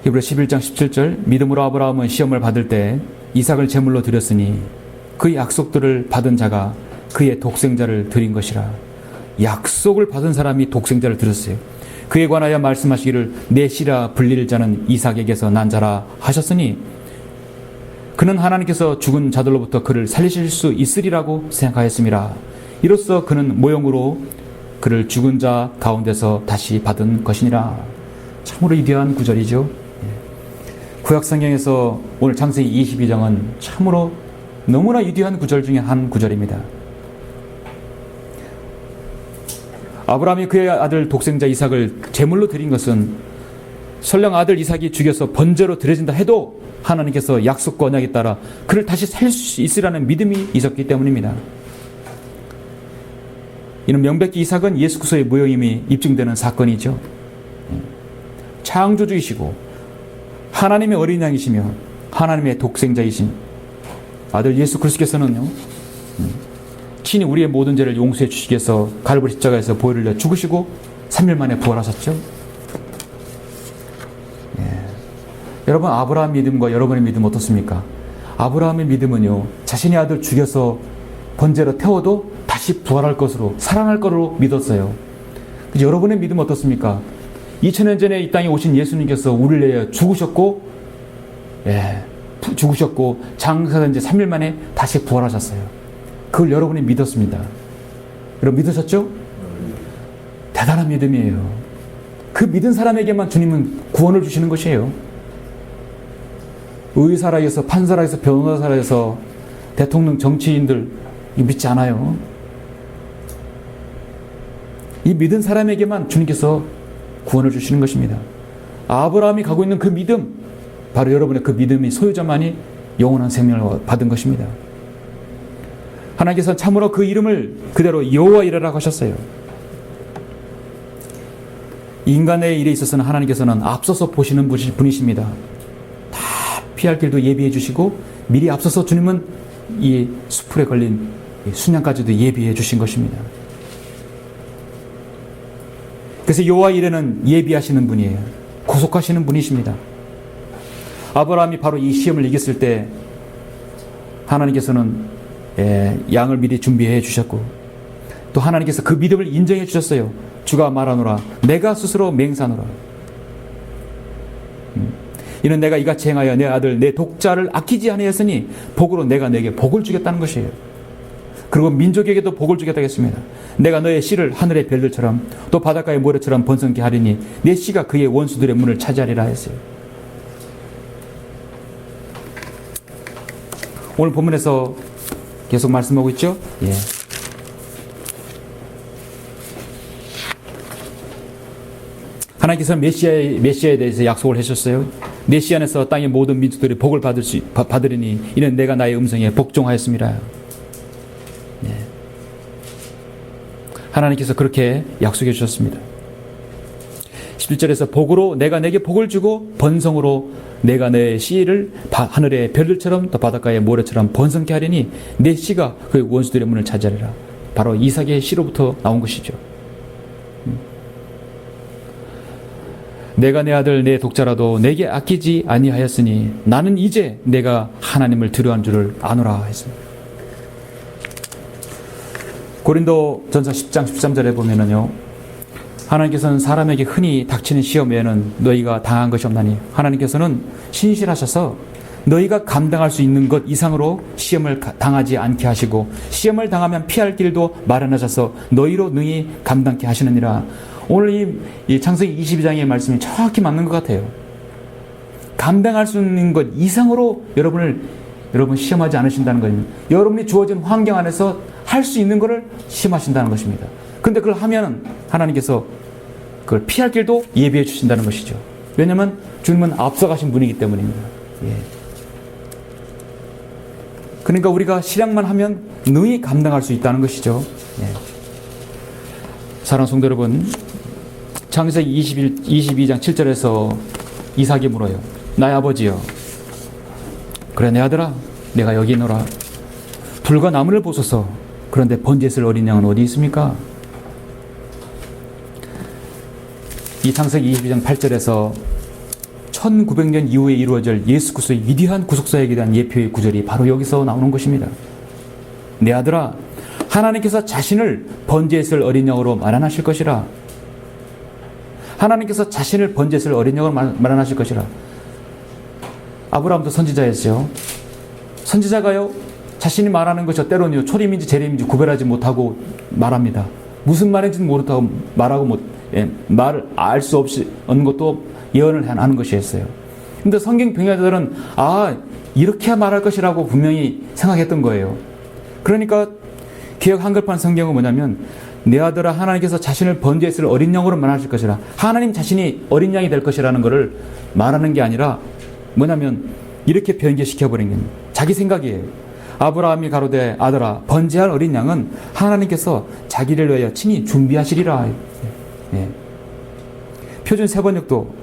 히브리서 11장 17절, 믿음으로 아브라함은 시험을 받을 때 이삭을 제물로 드렸으니 그 약속들을 받은 자가 그의 독생자를 드린 것이라. 약속을 받은 사람이 독생자를 드렸어요. 그에 관하여 말씀하시기를 내 씨라 불릴 자는 이삭에게서 난 자라 하셨으니 그는 하나님께서 죽은 자들로부터 그를 살리실 수 있으리라고 생각하였습니다. 이로써 그는 모형으로 그를 죽은 자 가운데서 다시 받은 것이니라. 참으로 위대한 구절이죠. 구약성경에서 오늘 창세기 22장은 참으로 너무나 위대한 구절 중에 한 구절입니다. 아브라함이 그의 아들 독생자 이삭을 제물로 드린 것은 설령 아들 이삭이 죽여서 번제로 드려진다 해도 하나님께서 약속과 언약에 따라 그를 다시 살릴 수 있으라는 믿음이 있었기 때문입니다. 이는 명백히 이삭은 예수 그리스도의 모형임이 입증되는 사건이죠. 창조주이시고 하나님의 어린 양이시며 하나님의 독생자이신 아들 예수 그리스도께서는요, 친히 우리의 모든 죄를 용서해 주시기 위해서 갈보리 십자가에서 보혈을 흘려 죽으시고 3일 만에 부활하셨죠. 예. 여러분, 아브라함 믿음과 여러분의 믿음 어떻습니까? 아브라함의 믿음은요, 자신의 아들 죽여서 번제로 태워도 다시 부활할 것으로, 살아날 것으로 믿었어요. 여러분의 믿음 어떻습니까? 2000년 전에 이 땅에 오신 예수님께서 우리를 위해 죽으셨고, 죽으셨고 장사된 지 3일 만에 다시 부활하셨어요. 그걸 여러분이 믿었습니다. 여러분 믿으셨죠? 대단한 믿음이에요. 그 믿은 사람에게만 주님은 구원을 주시는 것이에요. 의사라 해서, 판사라 해서, 변호사라 해서, 대통령, 정치인들 믿지 않아요. 이 믿은 사람에게만 주님께서 구원을 주시는 것입니다. 아브라함이 가고 있는 그 믿음, 바로 여러분의 그 믿음이 소유자만이 영원한 생명을 받은 것입니다. 하나님께서는 참으로 그 이름을 그대로 여호와 이레라고 하셨어요. 인간의 일에 있어서는 하나님께서는 앞서서 보시는 분이십니다. 다 피할 길도 예비해 주시고 미리 앞서서 주님은 이 수풀에 걸린 순양까지도 예비해 주신 것입니다. 그래서 여호와 이레는 예비하시는 분이에요. 구속하시는 분이십니다. 아브라함이 바로 이 시험을 이겼을 때 하나님께서는 양을 미리 준비해 주셨고 또 하나님께서 그 믿음을 인정해 주셨어요. 주가 말하노라 내가 스스로 맹세하노라. 이는 내가 이같이 행하여 내 아들 내 독자를 아끼지 아니하였으니 복으로 내가 내게 복을 주겠다는 것이에요. 그리고 민족에게도 복을 주겠다고 했습니다. 내가 너의 씨를 하늘의 별들처럼 또 바닷가의 모래처럼 번성케 하리니 내 씨가 그의 원수들의 문을 차지하리라 했어요. 오늘 본문에서 계속 말씀하고 있죠. 예. 하나님께서는 메시아에 대해서 약속을 하셨어요. 메시아 안에서 땅의 모든 민족들이 복을 받으리니 이는 내가 나의 음성에 복종하였습니다. 네. 하나님께서 그렇게 약속해 주셨습니다. 11절에서 복으로 내가 내게 복을 주고 번성으로 내가 내 씨를 하늘의 별들처럼 또 바닷가의 모래처럼 번성케 하리니 내 씨가 그 원수들의 문을 차지하리라. 바로 이삭의 씨로부터 나온 것이죠. 내가 내 아들 내 독자라도 내게 아끼지 아니하였으니 나는 이제 내가 하나님을 두려워한 줄을 아노라 했습니다. 고린도 전서 10장 13절에 보면은요, 하나님께서는 사람에게 흔히 닥치는 시험 외에는 너희가 당한 것이 없나니 하나님께서는 신실하셔서 너희가 감당할 수 있는 것 이상으로 시험을 당하지 않게 하시고 시험을 당하면 피할 길도 마련하셔서 너희로 능히 감당케 하시느니라. 오늘 이 창세기 22장의 말씀이 정확히 맞는 것 같아요. 감당할 수 있는 것 이상으로 여러분 시험하지 않으신다는 겁니다. 여러분이 주어진 환경 안에서 할 수 있는 것을 시험하신다는 것입니다. 근데 그걸 하면 하나님께서 그걸 피할 길도 예비해 주신다는 것이죠. 왜냐하면 주님은 앞서가신 분이기 때문입니다. 예. 그러니까 우리가 실행만 하면 능히 감당할 수 있다는 것이죠. 예. 사랑하는 성도 여러분, 창세기 22장 7절에서 이삭이 물어요. 나의 아버지여, 그래 내 아들아, 내가 여기 있노라. 불과 나무를 보소서. 그런데 번제에 쓸 어린 양은 어디 있습니까? 이 창세기 22장 8절에서 1900년 이후에 이루어질 예수 그리스도의 위대한 구속사역에 대한 예표의 구절이 바로 여기서 나오는 것입니다. 내 아들아, 하나님께서 자신을 번제에 쓸 어린 양으로 마련하실 것이라. 하나님께서 자신을 번제에 쓸 어린 양으로 마련하실 것이라. 아브라함도 선지자였죠. 선지자가요, 자신이 말하는 것이 때로는요, 초림인지 재림인지 구별하지 못하고 말합니다. 무슨 말인지는 모르다고 말하고 말을 알 수 없이 얻는 것도 예언을 하는 것이었어요. 근데 성경 병야자들은 이렇게 말할 것이라고 분명히 생각했던 거예요. 그러니까 개역 한글판 성경은 뭐냐면 내 아들아, 하나님께서 자신을 번제에 쓸 어린 양으로 말하실 것이라. 하나님 자신이 어린 양이 될 것이라는 것을 말하는 게 아니라 뭐냐면 이렇게 변개시켜버린 겁니다. 자기 생각이에요. 아브라함이 가로되 아들아, 번제할 어린 양은 하나님께서 자기를 위하여 친히 준비하시리라. 예. 표준 세번역도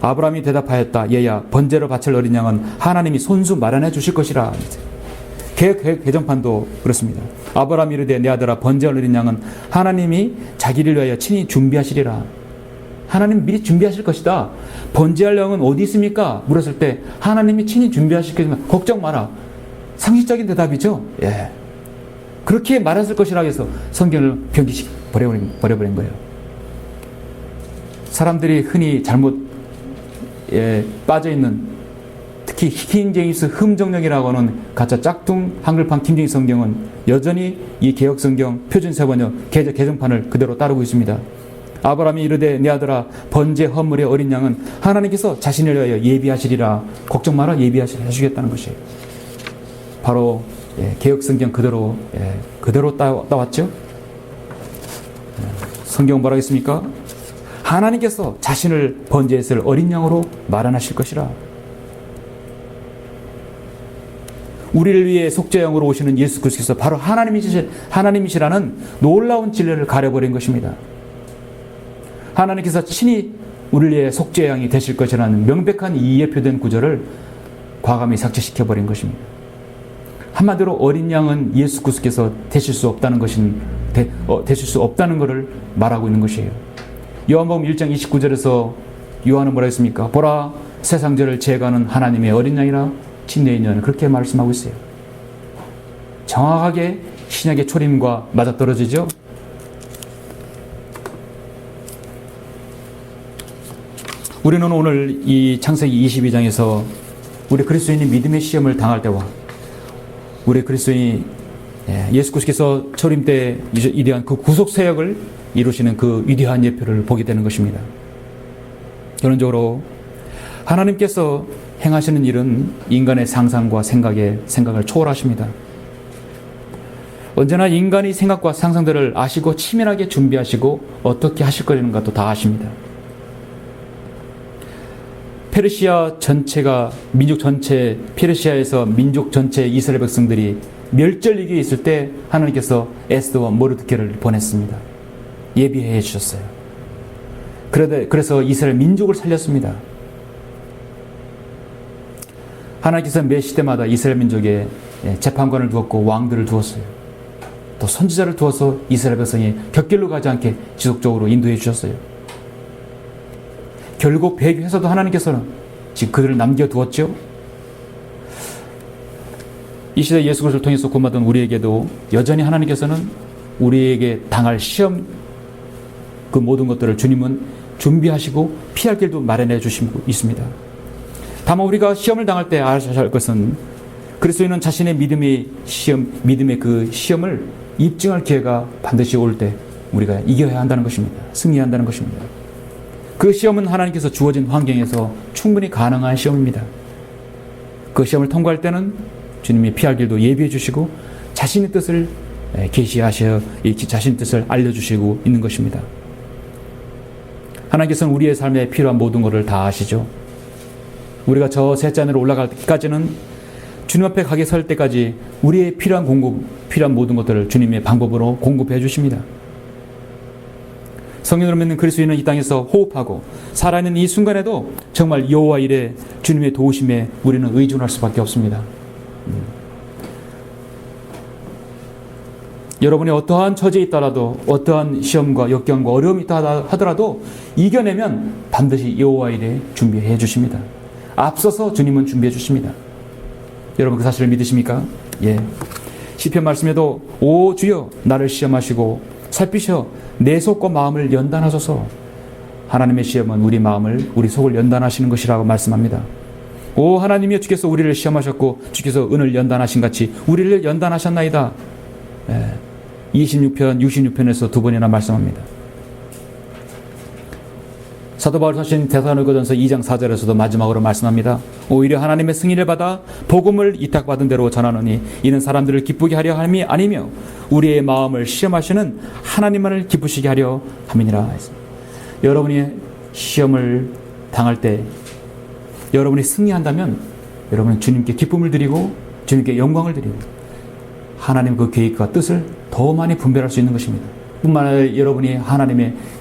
아브라함이 대답하였다. 얘야, 번제로 바칠 어린 양은 하나님이 손수 마련해 주실 것이라. 개정판도 그렇습니다. 아브라함이 이르되 내 아들아, 번제할 어린 양은 하나님이 자기를 위하여 친히 준비하시리라. 하나님 미리 준비하실 것이다. 번제할 양은 어디 있습니까? 물었을 때 하나님이 친히 준비하실 것이다. 걱정 마라. 상식적인 대답이죠. 예. 그렇게 말했을 것이라고 해서 성경을 변기시 버려버린 거예요. 사람들이 흔히 잘못 빠져있는, 특히 킹제임스 흠정령이라고 하는 가짜 짝퉁 한글판 킹제임스 성경은 여전히 이 개역 성경 표준 세번역 개정판을 그대로 따르고 있습니다. 아브라함이 이르되 내 아들아, 번제 헌물의 어린 양은 하나님께서 자신을 위하여 예비하시리라. 걱정 마라, 예비하시겠다는 것이에요. 바로 개역 성경 그대로 따왔죠. 성경 뭐라고 했습니까? 하나님께서 자신을 번제에 쓸 어린 양으로 마련하실 것이라. 우리를 위해 속죄양으로 오시는 예수 그리스도께서 바로 하나님이시라는 놀라운 진리를 가려버린 것입니다. 하나님께서 친히 우리를 위해 속죄양이 되실 것이라는 명백한 예표된 구절을 과감히 삭제시켜버린 것입니다. 한마디로 어린 양은 예수 그리스도께서 되실 수 없다는 것을 말하고 있는 것이에요. 요한복음 1장 29절에서 요한은 뭐라 했습니까? 보라, 세상 죄를 제거하는 하나님의 어린 양이라 침례의 인연, 그렇게 말씀하고 있어요. 정확하게 신약의 초림과 우리는 오늘 이 창세기 22장에서 우리 그리스도인이 믿음의 시험을 당할 때와 우리 그리스도인이 예수 그리스도께서 초림 때 위대한 그 구속 사역을 이루시는 그 위대한 예표를 보게 되는 것입니다. 결론적으로 하나님께서 행하시는 일은 인간의 상상과 생각을 초월하십니다. 언제나 인간의 생각과 상상들을 아시고 치밀하게 준비하시고 어떻게 하실 거라는것도 다 아십니다. 페르시아 전체가 민족 전체, 페르시아에서 민족 전체 이스라엘 백성들이 멸절위기에 있을 때 하나님께서 에스더와 모르드케를 보냈습니다. 예비해 주셨어요. 그래서 이스라엘 민족을 살렸습니다. 하나님께서 매 시대마다 이스라엘 민족에 재판관을 두었고 왕들을 두었어요. 또 선지자를 두어서 이스라엘 백성이 곁길로 가지 않게 지속적으로 인도해 주셨어요. 결국 배교해서도 하나님께서는 지금 그들을 남겨두었죠. 이 시대 예수 그리스도를 통해서 구원받은 우리에게도 여전히 하나님께서는 우리에게 당할 시험 그 모든 것들을 주님은 준비하시고 피할 길도 마련해 주시고 있습니다. 다만 우리가 시험을 당할 때 아셔야 할 것은 그리스도인은 자신의 믿음의 그 시험을 입증할 기회가 반드시 올 때 우리가 이겨야 한다는 것입니다. 승리해야 한다는 것입니다. 그 시험은 하나님께서 주어진 환경에서 충분히 가능한 시험입니다. 그 시험을 통과할 때는 주님이 피할 길도 예비해 주시고 자신의 뜻을 계시하셔 자신의 뜻을 알려주시고 있는 것입니다. 하나님께서는 우리의 삶에 필요한 모든 것을 다 아시죠. 우리가 저 셋째 하늘로 올라갈 때까지는 주님 앞에 가게 설 때까지 우리의 필요한 모든 것들을 주님의 방법으로 공급해 주십니다. 성령으로 믿는 그리스도인은 이 땅에서 호흡하고 살아있는 이 순간에도 정말 여호와 일에 주님의 도우심에 우리는 의존할 수밖에 없습니다. 여러분이 어떠한 처지에 있더라도 어떠한 시험과 역경과 어려움이 있다 하더라도 이겨내면 반드시 여호와 일에 준비해 주십니다. 앞서서 주님은 준비해 주십니다. 여러분 그 사실을 믿으십니까? 예. 시편 말씀에도 오 주여 나를 시험하시고 살피셔 내 속과 마음을 연단하소서. 하나님의 시험은 우리 마음을 우리 속을 연단하시는 것이라고 말씀합니다. 오 하나님이여 주께서 우리를 시험하셨고 주께서 은을 연단하신 같이 우리를 연단하셨나이다. 26편 66편에서 두 번이나 말씀합니다. 사도 바울 사신 데살로니가전서 2장 4절에서도 마지막으로 말씀합니다. 오히려 하나님의 승인을 받아 복음을 이탁받은 대로 전하노니 이는 사람들을 기쁘게 하려 함이 아니며 우리의 마음을 시험하시는 하나님만을 기쁘시게 하려 함이니라. 여러분이 시험을 당할 때 여러분이 승리한다면 여러분은 주님께 기쁨을 드리고 주님께 영광을 드리고 하나님의 그 계획과 뜻을 더 많이 분별할 수 있는 것입니다. 뿐만 아니라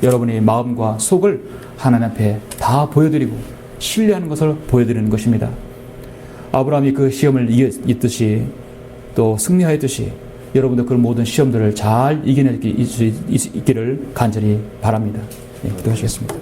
여러분의 마음과 속을 하나님 앞에 다 보여드리고 신뢰하는 것을 보여드리는 것입니다. 아브라함이 그 시험을 이겼듯이 또 승리하였듯이 여러분도 그 모든 시험들을 잘 이겨낼 수 있기를 간절히 바랍니다. 네, 기도하시겠습니다.